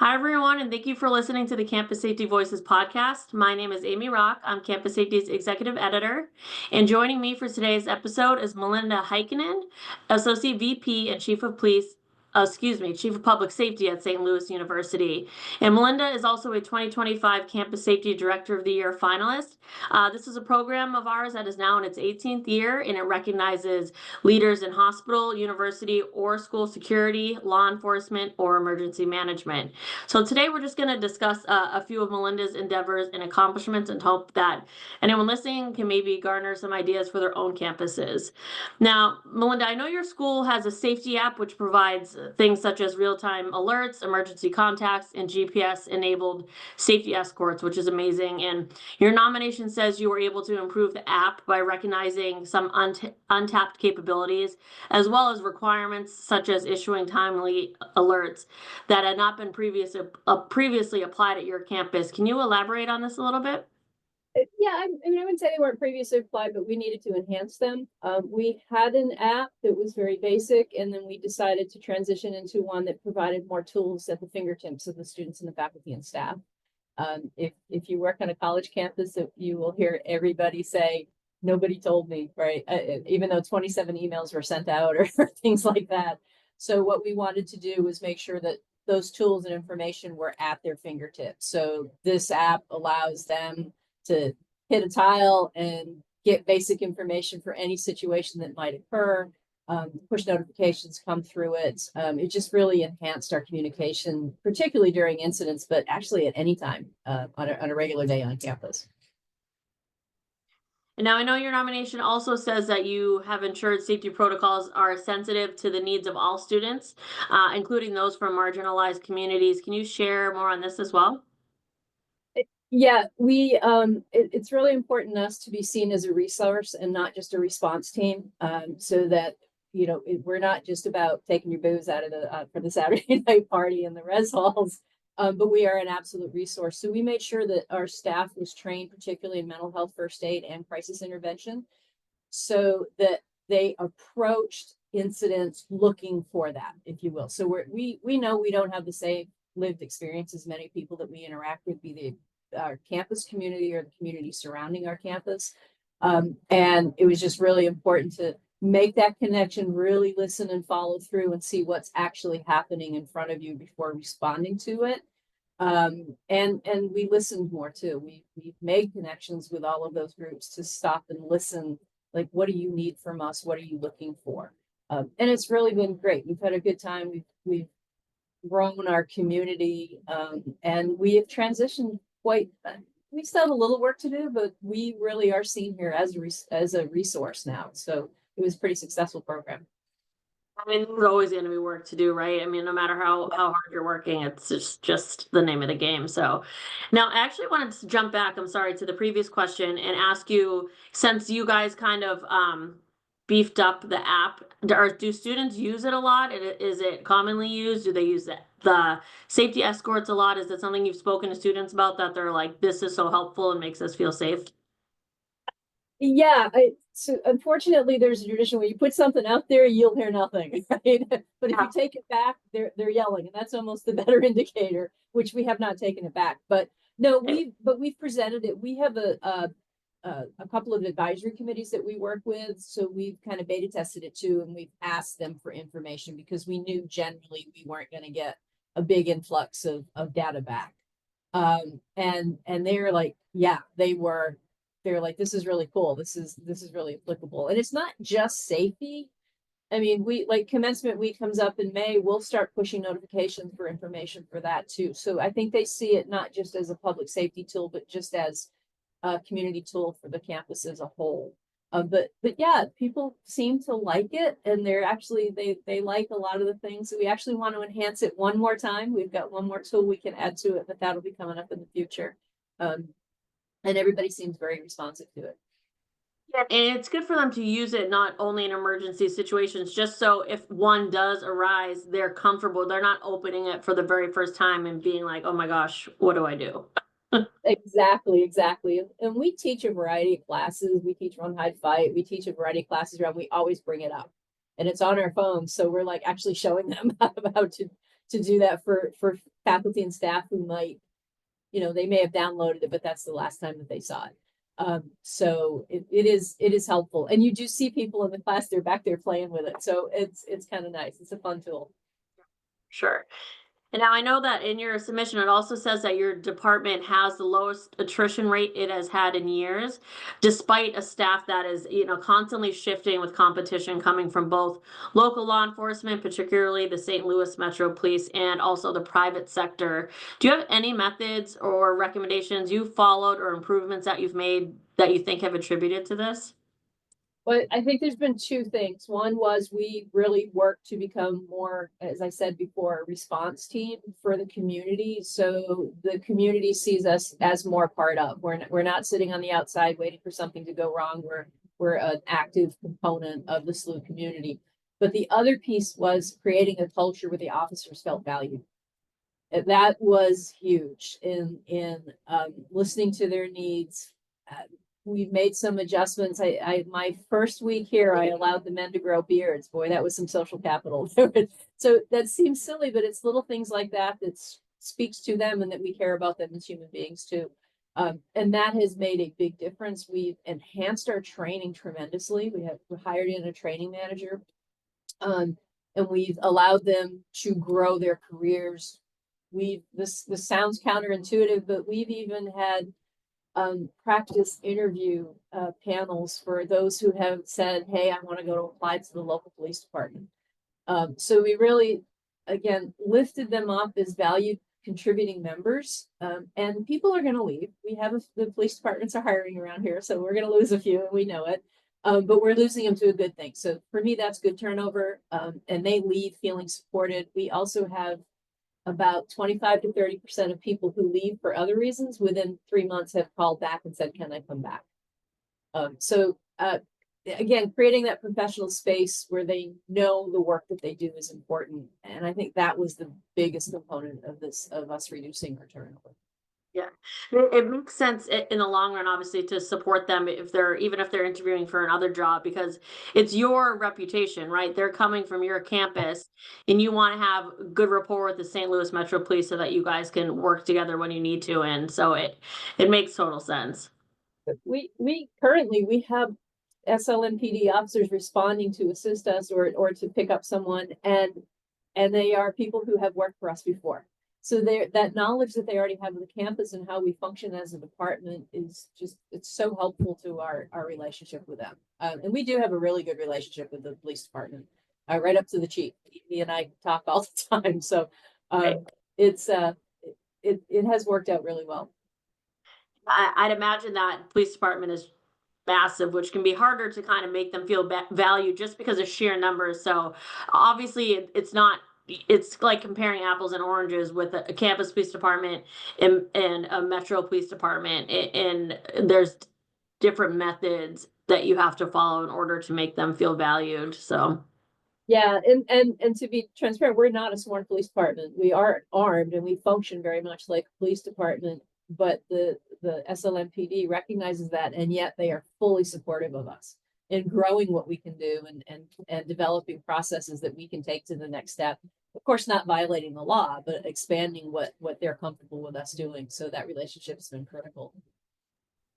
Hi, everyone, and thank you for listening to the Campus Safety Voices podcast. My name is Amy Rock. I'm Campus Safety's executive editor. And joining me for today's episode is Melinda Heikkinen, Associate VP and Chief of Public Safety at St. Louis University. And Melinda is also a 2025 Campus Safety Director of the Year finalist. This is a program of ours that is now in its 18th year, and it recognizes leaders in hospital, university, or school security, law enforcement, or emergency management. So today we're just going to discuss a few of Melinda's endeavors and accomplishments and hope that anyone listening can maybe garner some ideas for their own campuses. Now, Melinda, I know your school has a safety app which provides things such as real-time alerts, emergency contacts, and GPS-enabled safety escorts, which is amazing. And your nomination says you were able to improve the app by recognizing some untapped capabilities, as well as requirements such as issuing timely alerts that had not been previously applied at your campus. Can you elaborate on this a little bit? Yeah, I mean, I wouldn't say they weren't previously applied, but we needed to enhance them. We had an app that was very basic, and then we decided to transition into one that provided more tools at the fingertips of the students and the faculty and staff. If you work on a college campus, you will hear everybody say, "Nobody told me," right? Even though 27 emails were sent out or things like that. So what we wanted to do was make sure that those tools and information were at their fingertips. So this app allows them to hit a tile and get basic information for any situation that might occur. Push notifications come through it. It just really enhanced our communication, particularly during incidents, but actually at any time on a regular day on campus. And now I know your nomination also says that you have ensured safety protocols are sensitive to the needs of all students, including those from marginalized communities. Can you share more on this as well? Yeah, it's really important to us to be seen as a resource and not just a response team, so that we're not just about taking your booze out of the for the Saturday night party in the res halls, but we are an absolute resource. So we made sure that our staff was trained, particularly in mental health first aid and crisis intervention, so that they approached incidents looking for that, if you will. So we know we don't have the same lived experience as many people that we interact with, be they our campus community or the community surrounding our campus. And it was just really important to make that connection, really listen and follow through and see what's actually happening in front of you before responding to it. And we listened more too. We've made connections with all of those groups to stop and listen. Like, what do you need from us? What are you looking for? And it's really been great. We've had a good time. We've grown our community, and we have transitioned quite. We still have a little work to do, but we really are seen here as a resource now. So it was a pretty successful program. I mean, there's always going to be work to do, right? I mean, no matter how hard you're working, it's just the name of the game. So now I actually wanted to jump back, I'm sorry, to the previous question and ask you, since you guys kind of beefed up the app, do students use it a lot? Is it commonly used? Do they use the safety escorts a lot? Is it something you've spoken to students about that they're like, this is so helpful and makes us feel safe? Yeah, so unfortunately, there's a tradition where you put something out there, you'll hear nothing, right? But if you take it back, they're yelling, and that's almost the better indicator, which we have not taken it back. But no, we've presented it. We have a couple of advisory committees that we work with, so we've kind of beta tested it too, and we've asked them for information because we knew generally we weren't going to get a big influx of data back. And they're like, yeah, they're like, this is really cool. This is really applicable. And it's not just safety. I mean, we like commencement week comes up in May, we'll start pushing notifications for information for that too. So I think they see it not just as a public safety tool, but just as a community tool for the campus as a whole. But yeah, people seem to like it, and they're actually they like a lot of the things. So we actually want to enhance it one more time. We've got one more tool we can add to it, but that'll be coming up in the future. And everybody seems very responsive to it. Yeah, and it's good for them to use it not only in emergency situations, just so if one does arise, they're comfortable. They're not opening it for the very first time and being like, oh my gosh, what do I do? Exactly. And we teach a variety of classes. We teach Run, Hide, Fight. We teach a variety of classes around. We always bring it up, and it's on our phones. So we're like actually showing them how to to do that for faculty and staff who might, they may have downloaded it, but that's the last time that they saw it. So it is helpful, and you do see people in the class, they're back there playing with it. So it's kind of nice. It's a fun tool. Sure. And now I know that in your submission, it also says that your department has the lowest attrition rate it has had in years, despite a staff that is, constantly shifting with competition coming from both local law enforcement, particularly the St. Louis Metro Police, and also the private sector. Do you have any methods or recommendations you've followed or improvements that you've made that you think have attributed to this? Well, I think there's been two things. One was we really worked to become more, as I said before, a response team for the community. So the community sees us as more part of. We're not sitting on the outside waiting for something to go wrong. We're an active component of the SLU community. But the other piece was creating a culture where the officers felt valued. That was huge in listening to their needs. We've made some adjustments. My first week here, I allowed the men to grow beards. Boy, that was some social capital. So that seems silly, but it's little things like that that speaks to them and that we care about them as human beings too. And that has made a big difference. We've enhanced our training tremendously. We hired in a training manager, and we've allowed them to grow their careers. This sounds counterintuitive, but we've even had practice interview panels for those who have said, hey, I want to go to apply to the local police department. So we really, again, lifted them up as valued contributing members, and people are going to leave. We have the police departments are hiring around here, so we're going to lose a few, and we know it, but we're losing them to a good thing. So for me, that's good turnover, and they leave feeling supported. We also have about 25 to 30% of people who leave for other reasons within 3 months have called back and said, can I come back? Again, creating that professional space where they know the work that they do is important. And I think that was the biggest component of us reducing our turnover. Yeah, it makes sense in the long run, obviously, to support them even if they're interviewing for another job, because it's your reputation, right? They're coming from your campus, and you want to have good rapport with the St. Louis Metro Police so that you guys can work together when you need to, and so it makes total sense. We currently have SLMPD officers responding to assist us or to pick up someone, and they are people who have worked for us before. So that knowledge that they already have of the campus and how we function as a department is it's so helpful to our relationship with them. And we do have a really good relationship with the police department, right up to the chief. He and I talk all the time. So it has worked out really well. I'd imagine that police department is massive, which can be harder to kind of make them feel valued just because of sheer numbers. So obviously it's like comparing apples and oranges with a campus police department and a metro police department, and there's different methods that you have to follow in order to make them feel valued. So yeah, and to be transparent, we're not a sworn police department. We are armed and we function very much like a police department, but the SLMPD recognizes that, and yet they are fully supportive of us in growing what we can do and developing processes that we can take to the next step. Of course, not violating the law, but expanding what they're comfortable with us doing. So that relationship has been critical.